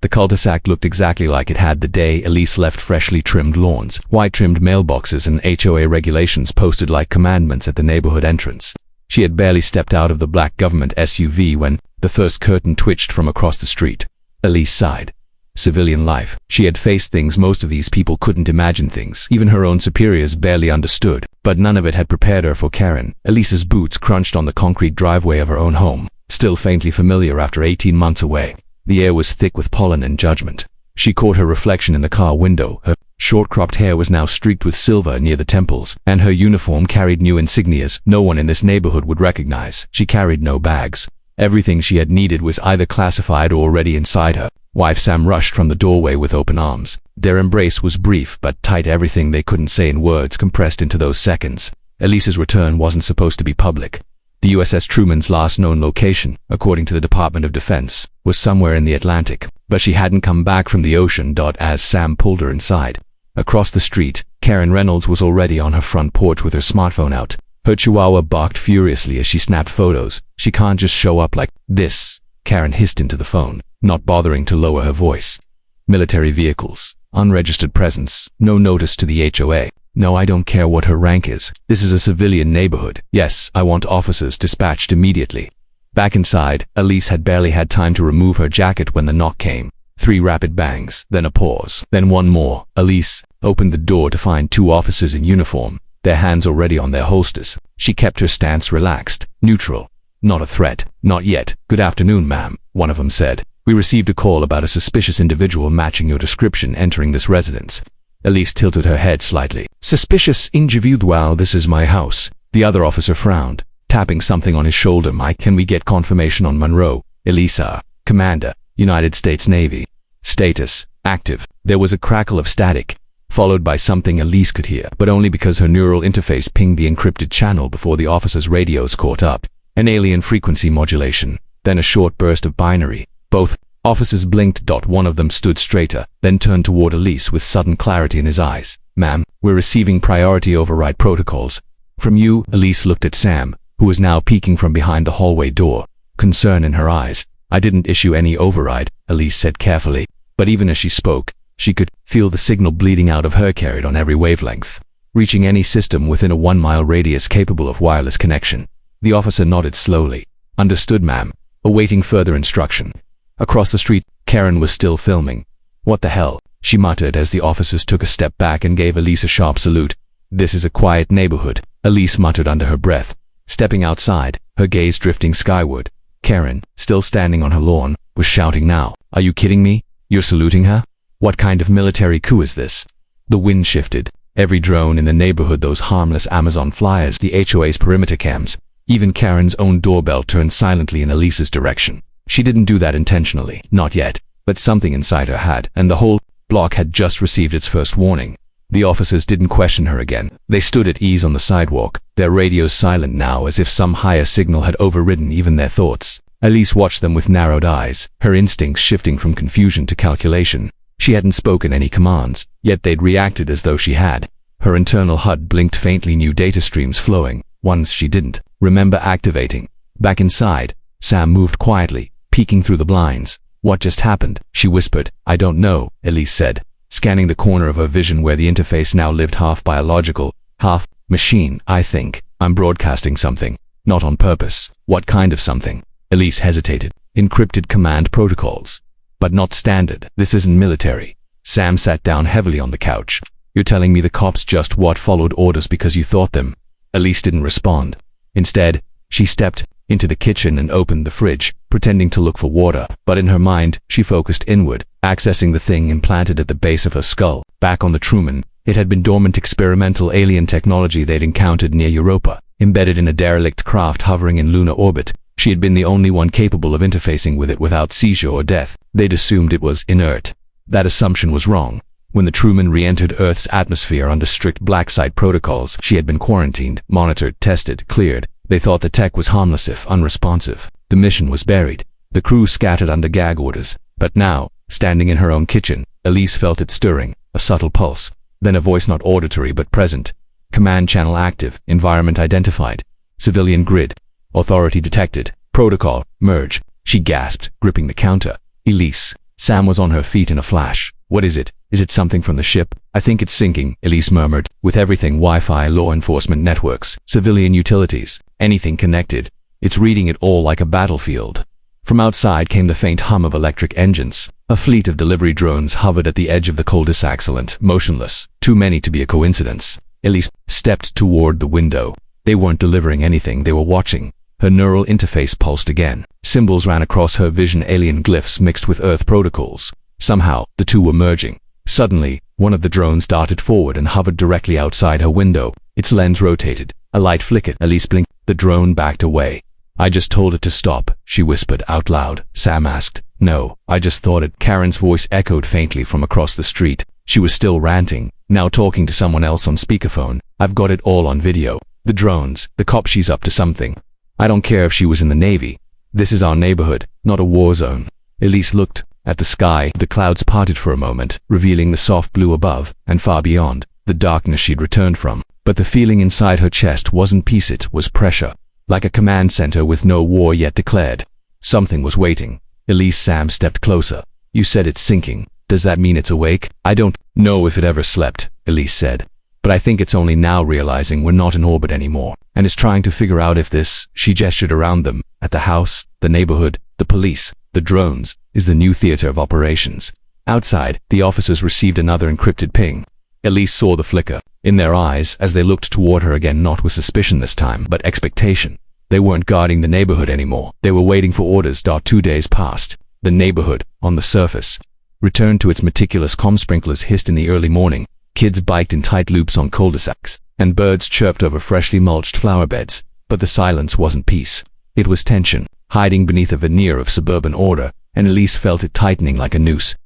The cul-de-sac looked exactly like it had the day Elise left. Freshly trimmed lawns, white-trimmed mailboxes, and HOA regulations posted like commandments at the neighborhood entrance. She had barely stepped out of the black government SUV when the first curtain twitched from across the street. Elise sighed. Civilian life. She had faced things most of these people couldn't imagine, things even her own superiors barely understood, but none of it had prepared her for Karen. Elise's boots crunched on the concrete driveway of her own home, still faintly familiar after 18 months away. The air was thick with pollen and judgment. She caught her reflection in the car window. Her short-cropped hair was now streaked with silver near the temples, and her uniform carried new insignias no one in this neighborhood would recognize. She carried no bags. Everything she had needed was either classified or already inside her. Wife Sam rushed from the doorway with open arms. Their embrace was brief but tight, everything they couldn't say in words compressed into those seconds. Elise's return wasn't supposed to be public. The USS Truman's last known location, according to the Department of Defense, was somewhere in the Atlantic, but she hadn't come back from the ocean. As Sam pulled her inside. Across the street, Karen Reynolds was already on her front porch with her smartphone out. Her chihuahua barked furiously as she snapped photos. She can't just show up like this, Karen hissed into the phone, not bothering to lower her voice. Military vehicles, unregistered presence, no notice to the HOA. No, I don't care what her rank is. This is a civilian neighborhood. Yes, I want officers dispatched immediately. Back inside, Elise had barely had time to remove her jacket when the knock came. 3 rapid bangs, then a pause, then one more. Elise opened the door to find 2 officers in uniform, their hands already on their holsters. She kept her stance relaxed, neutral. Not a threat. Not yet. Good afternoon, ma'am, one of them said. We received a call about a suspicious individual matching your description entering this residence. Elise tilted her head slightly. Suspicious individual, this is my house. The other officer frowned, tapping something on his shoulder. Mike, can we get confirmation on Monroe? Elisa, Commander, United States Navy. Status, active. There was a crackle of static, followed by something Elise could hear, but only because her neural interface pinged the encrypted channel before the officer's radios caught up. An alien frequency modulation, then a short burst of binary. Both officers blinked. One of them stood straighter, then turned toward Elise with sudden clarity in his eyes. Ma'am, we're receiving priority override protocols. From you. Elise looked at Sam, who was now peeking from behind the hallway door, concern in her eyes. I didn't issue any override, Elise said carefully, but even as she spoke, she could feel the signal bleeding out of her, carried on every wavelength, reaching any system within a 1-mile radius capable of wireless connection. The officer nodded slowly. Understood, ma'am. Awaiting further instruction. Across the street, Karen was still filming. What the hell? She muttered as the officers took a step back and gave Elise a sharp salute. This is a quiet neighborhood, Elise muttered under her breath. Stepping outside, her gaze drifting skyward, Karen, still standing on her lawn, was shouting now. Are you kidding me? You're saluting her? What kind of military coup is this? The wind shifted. Every drone in the neighborhood, those harmless Amazon flyers, the HOA's perimeter cams. Even Karen's own doorbell turned silently in Elise's direction. She didn't do that intentionally, not yet, but something inside her had, and the whole block had just received its first warning. The officers didn't question her again. They stood at ease on the sidewalk, their radios silent now as if some higher signal had overridden even their thoughts. Elise watched them with narrowed eyes, her instincts shifting from confusion to calculation. She hadn't spoken any commands, yet they'd reacted as though she had. Her internal HUD blinked faintly, new data streams flowing, ones she didn't remember activating. Back inside, Sam moved quietly, peeking through the blinds. What just happened? She whispered. I don't know, Elise said, scanning the corner of her vision where the interface now lived half biological, half machine. I think I'm broadcasting something. Not on purpose. What kind of something? Elise hesitated. Encrypted command protocols. But not standard. This isn't military. Sam sat down heavily on the couch. You're telling me the cops just followed orders because you thought them? Elise didn't respond. Instead, she stepped into the kitchen and opened the fridge, pretending to look for water, but in her mind, she focused inward, accessing the thing implanted at the base of her skull. Back on the Truman, it had been dormant experimental alien technology they'd encountered near Europa, embedded in a derelict craft hovering in lunar orbit. She had been the only one capable of interfacing with it without seizure or death. They'd assumed it was inert. That assumption was wrong. When the Truman re-entered Earth's atmosphere under strict black site protocols, she had been quarantined, monitored, tested, cleared. They thought the tech was harmless if unresponsive. The mission was buried. The crew scattered under gag orders. But now, standing in her own kitchen, Elise felt it stirring, a subtle pulse. Then a voice not auditory but present. Command channel active, environment identified. Civilian grid. Authority detected. Protocol, merge. She gasped, gripping the counter. Elise, Sam was on her feet in a flash. What is it? Is it something from the ship? I think it's sinking, Elise murmured. With everything, Wi-Fi, law enforcement networks, civilian utilities, anything connected. It's reading it all like a battlefield. From outside came the faint hum of electric engines. A fleet of delivery drones hovered at the edge of the cul-de-sac, motionless. Too many to be a coincidence. Elise stepped toward the window. They weren't delivering anything, they were watching. Her neural interface pulsed again. Symbols ran across her vision, alien glyphs mixed with Earth protocols. Somehow, the two were merging. Suddenly, one of the drones darted forward and hovered directly outside her window. Its lens rotated. A light flickered. Elise blinked. The drone backed away. I just told it to stop, she whispered out loud. Sam asked. No, I just thought it. Karen's voice echoed faintly from across the street. She was still ranting, now talking to someone else on speakerphone. I've got it all on video. The drones, the cop, she's up to something. I don't care if she was in the Navy. This is our neighborhood, not a war zone. Elise looked at the sky. The clouds parted for a moment, revealing the soft blue above, and far beyond, the darkness she'd returned from. But the feeling inside her chest wasn't peace, it was pressure. Like a command center with no war yet declared. Something was waiting. Elise. Sam stepped closer. You said it's sinking. Does that mean it's awake? I don't know if it ever slept, Elise said. But I think it's only now realizing we're not in orbit anymore, and is trying to figure out if this, she gestured around them, at the house, the neighborhood, the police, the drones, is the new theater of operations. Outside, the officers received another encrypted ping. Elise saw the flicker in their eyes as they looked toward her again, not with suspicion this time, but expectation. They weren't guarding the neighborhood anymore. They were waiting for orders. 2 days passed. The neighborhood, on the surface, returned to its meticulous calm. Sprinklers hissed in the early morning. Kids biked in tight loops on cul-de-sacs, and birds chirped over freshly mulched flower beds. But the silence wasn't peace. It was tension, hiding beneath a veneer of suburban order, and Elise felt it tightening like a noose.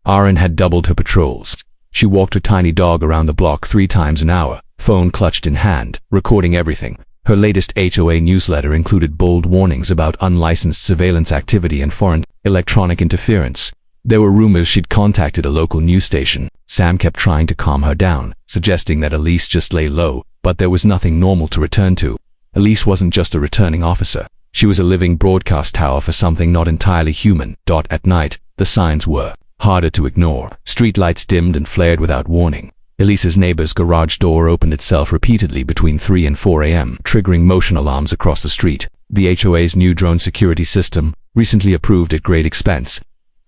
Aaron had doubled her patrols. She walked her tiny dog around the block 3 times an hour, phone clutched in hand, recording everything. Her latest HOA newsletter included bold warnings about unlicensed surveillance activity and foreign electronic interference. There were rumors she'd contacted a local news station. Sam kept trying to calm her down, suggesting that Elise just lay low, but there was nothing normal to return to. Elise wasn't just a returning officer. She was a living broadcast tower for something not entirely human. At night, the signs were harder to ignore. Streetlights dimmed and flared without warning. Elise's neighbor's garage door opened itself repeatedly between 3 and 4 a.m., triggering motion alarms across the street. The HOA's new drone security system, recently approved at great expense,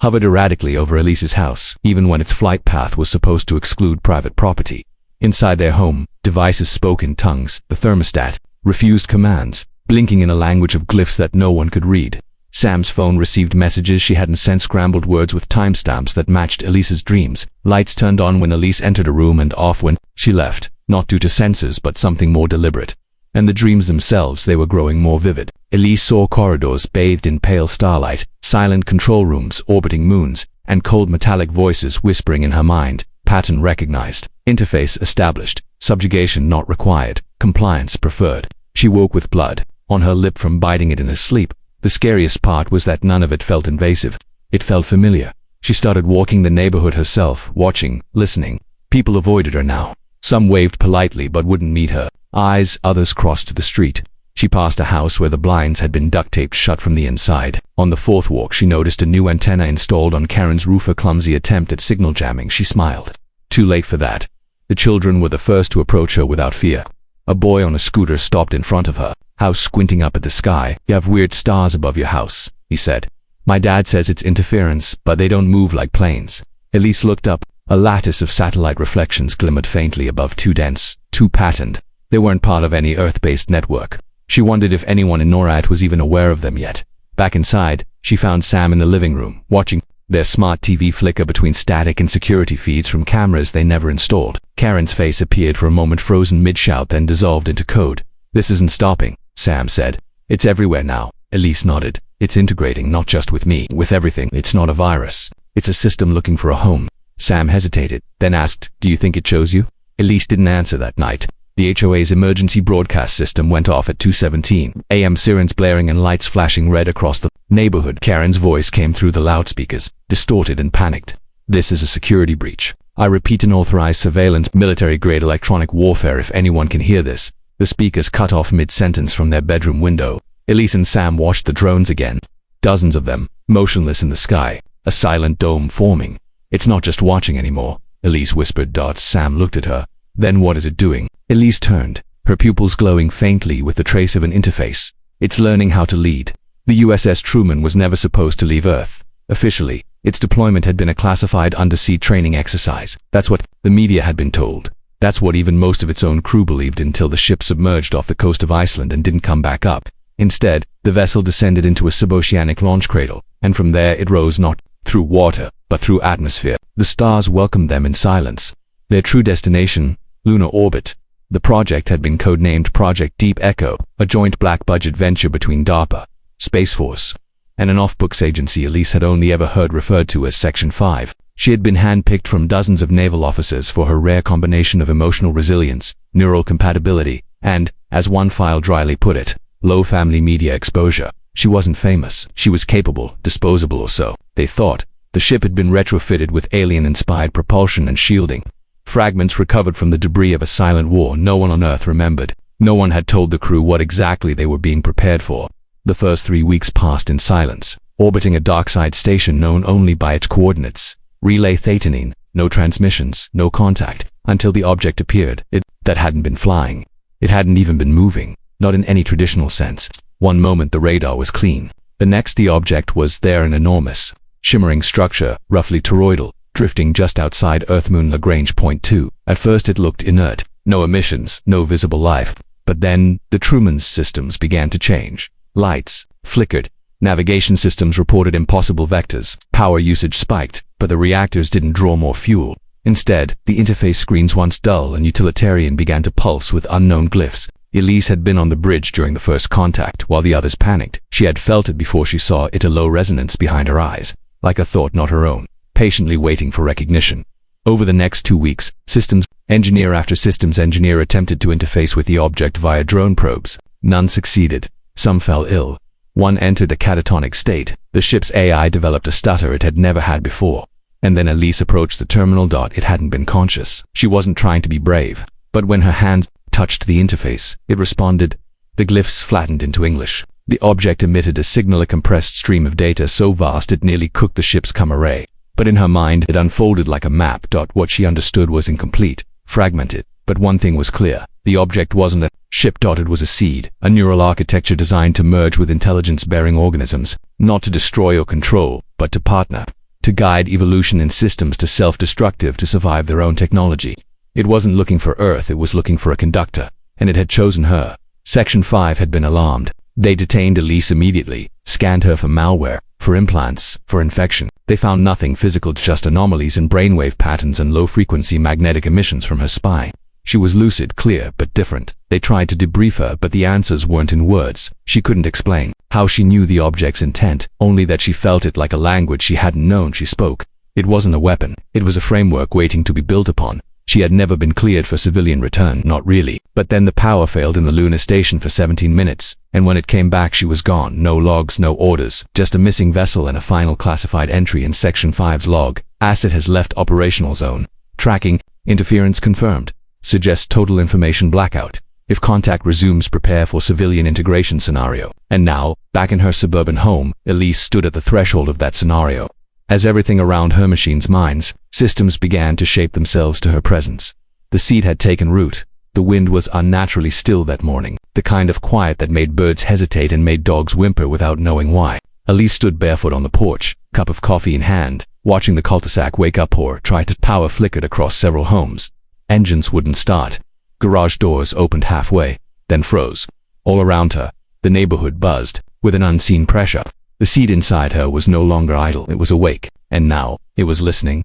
hovered erratically over Elise's house, even when its flight path was supposed to exclude private property. Inside their home, devices spoke in tongues. The thermostat refused commands, blinking in a language of glyphs that no one could read. Sam's phone received messages she hadn't sent, scrambled words with timestamps that matched Elise's dreams. Lights turned on when Elise entered a room and off when she left, not due to sensors but something more deliberate. And the dreams themselves, they were growing more vivid. Elise saw corridors bathed in pale starlight, silent control rooms orbiting moons, and cold metallic voices whispering in her mind. Pattern recognized. Interface established. Subjugation not required. Compliance preferred. She woke with blood on her lip from biting it in her sleep. The scariest part was that none of it felt invasive. It felt familiar. She started walking the neighborhood herself, watching, listening. People avoided her now. Some waved politely but wouldn't meet her eyes, others crossed to the street. She passed a house where the blinds had been duct-taped shut from the inside. On the 4th walk, she noticed a new antenna installed on Karen's roof, a clumsy attempt at signal jamming. She smiled. Too late for that. The children were the first to approach her without fear. A boy on a scooter stopped in front of her, house squinting up at the sky. You have weird stars above your house, he said. My dad says it's interference, but they don't move like planes. Elise looked up. A lattice of satellite reflections glimmered faintly above, too dense, too patterned. They weren't part of any Earth-based network. She wondered if anyone in NORAD was even aware of them yet. Back inside, she found Sam in the living room, watching their smart TV flicker between static and security feeds from cameras they never installed. Karen's face appeared for a moment, frozen mid-shout, then dissolved into code. This isn't stopping, Sam said. It's everywhere now. Elise nodded. It's integrating, not just with me, with everything. It's not a virus. It's a system looking for a home. Sam hesitated, then asked, do you think it chose you? Elise didn't answer that night. The HOA's emergency broadcast system went off at 2:17 a.m., sirens blaring and lights flashing red across the neighborhood. Karen's voice came through the loudspeakers, distorted and panicked. This is a security breach. I repeat, unauthorized surveillance, military-grade electronic warfare. If anyone can hear this. The speakers cut off mid-sentence from their bedroom window. Elise and Sam watched the drones again. dozens of them, motionless in the sky, a silent dome forming. "It's not just watching anymore," Elise whispered. Sam looked at her. "Then what is it doing?" Elise turned, her pupils glowing faintly with the trace of an interface. "It's learning how to lead." The USS Truman was never supposed to leave Earth. Officially, its deployment had been a classified undersea training exercise. That's what the media had been told. That's what even most of its own crew believed until the ship submerged off the coast of Iceland and didn't come back up. Instead, the vessel descended into a suboceanic launch cradle, and from there it rose not through water, but through atmosphere. The stars welcomed them in silence. Their true destination, lunar orbit. The project had been codenamed Project Deep Echo, a joint black-budget venture between DARPA, Space Force, and an off-books agency Elise had only ever heard referred to as Section 5. She had been handpicked from dozens of naval officers for her rare combination of emotional resilience, neural compatibility, and, as one file dryly put it, low family media exposure. She wasn't famous. She was capable, disposable or so, they thought. The ship had been retrofitted with alien-inspired propulsion and shielding. Fragments recovered from the debris of a silent war no one on Earth remembered. No one had told the crew what exactly they were being prepared for. The first 3 weeks passed in silence, orbiting a darkside station known only by its coordinates. Relay thetanine, no transmissions, no contact, until the object appeared. That hadn't been flying. It hadn't even been moving, not in any traditional sense. One moment the radar was clean. The next the object was there, an enormous, shimmering structure, roughly toroidal, drifting just outside Earth-Moon Lagrange Point 2. At first it looked inert, no emissions, no visible life. But then, the Truman's systems began to change. Lights flickered. Navigation systems reported impossible vectors. Power usage spiked, but the reactors didn't draw more fuel. Instead, the interface screens, once dull and utilitarian, began to pulse with unknown glyphs. Elise had been on the bridge during the first contact, while the others panicked. She had felt it before she saw it, a low resonance behind her eyes, like a thought not her own, patiently waiting for recognition. Over the next 2 weeks, systems engineer after systems engineer attempted to interface with the object via drone probes. None succeeded. Some fell ill. One entered a catatonic state. The ship's AI developed a stutter it had never had before. And then Elise approached the terminal. It hadn't been conscious. She wasn't trying to be brave. But when her hands touched the interface, it responded. The glyphs flattened into English. The object emitted a signal, a compressed stream of data so vast it nearly cooked the ship's camera array. But in her mind, it unfolded like a map. What she understood was incomplete, fragmented. But one thing was clear. The object wasn't a ship. It was a seed, a neural architecture designed to merge with intelligence-bearing organisms, not to destroy or control, but to partner, to guide evolution in systems to self-destructive to survive their own technology. It wasn't looking for Earth, it was looking for a conductor, and it had chosen her. Section 5 had been alarmed. They detained Elise immediately, scanned her for malware, for implants, for infection. They found nothing physical, just anomalies in brainwave patterns and low-frequency magnetic emissions from her spine. She was lucid, clear, but different. They tried to debrief her, but the answers weren't in words. She couldn't explain how she knew the object's intent, only that she felt it like a language she hadn't known. She spoke. It wasn't a weapon. It was a framework waiting to be built upon. She had never been cleared for civilian return, not really. But then the power failed in the lunar station for 17 minutes, and when it came back she was gone. No logs, no orders, just a missing vessel and a final classified entry in Section 5's log. Asset has left operational zone. Tracking, interference confirmed. Suggests total information blackout. If contact resumes, prepare for civilian integration scenario. And now, back in her suburban home, Elise stood at the threshold of that scenario. As everything around her machine's minds, systems began to shape themselves to her presence. The seed had taken root. The wind was unnaturally still that morning, the kind of quiet that made birds hesitate and made dogs whimper without knowing why. Elise stood barefoot on the porch, cup of coffee in hand, watching the cul-de-sac wake up or try to power flickered across several homes. Engines wouldn't start. Garage doors opened halfway, then froze. All around her, the neighborhood buzzed with an unseen pressure. The seed inside her was no longer idle, it was awake, and now, it was listening.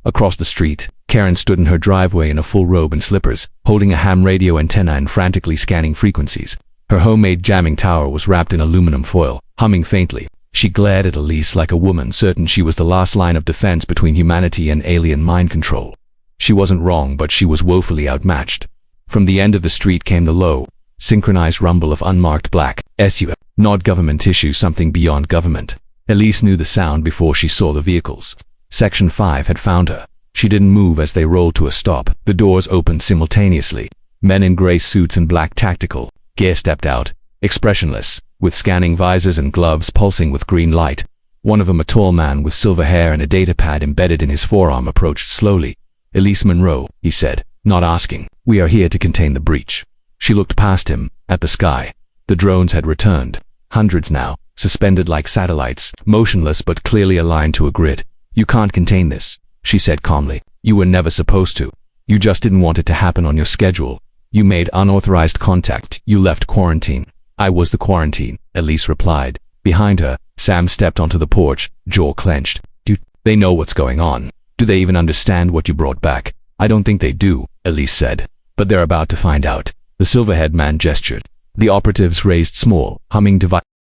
Across the street, Karen stood in her driveway in a full robe and slippers, holding a ham radio antenna and frantically scanning frequencies. Her homemade jamming tower was wrapped in aluminum foil, humming faintly. She glared at Elise like a woman certain she was the last line of defense between humanity and alien mind control. She wasn't wrong, but she was woefully outmatched. From the end of the street came the low, synchronized rumble of unmarked black SUV, not government issue, something beyond government. Elise knew the sound before she saw the vehicles. Section 5 had found her. She didn't move as they rolled to a stop. The doors opened simultaneously. Men in gray suits and black tactical gear stepped out, expressionless, with scanning visors and gloves pulsing with green light. One of them, a tall man with silver hair and a datapad embedded in his forearm, approached slowly. "Elise Monroe," he said, not asking. "We are here to contain the breach." She looked past him, at the sky. The drones had returned. Hundreds now, suspended like satellites, motionless but clearly aligned to a grid. "You can't contain this," she said calmly. "You were never supposed to. You just didn't want it to happen on your schedule. You made unauthorized contact. You left quarantine." "I was the quarantine," Elise replied. Behind her, Sam stepped onto the porch, jaw clenched. "Do they know what's going on? Do they even understand what you brought back?" "I don't think they do," Elise said. "But they're about to find out." The silver-haired man gestured. The operatives raised small, humming devices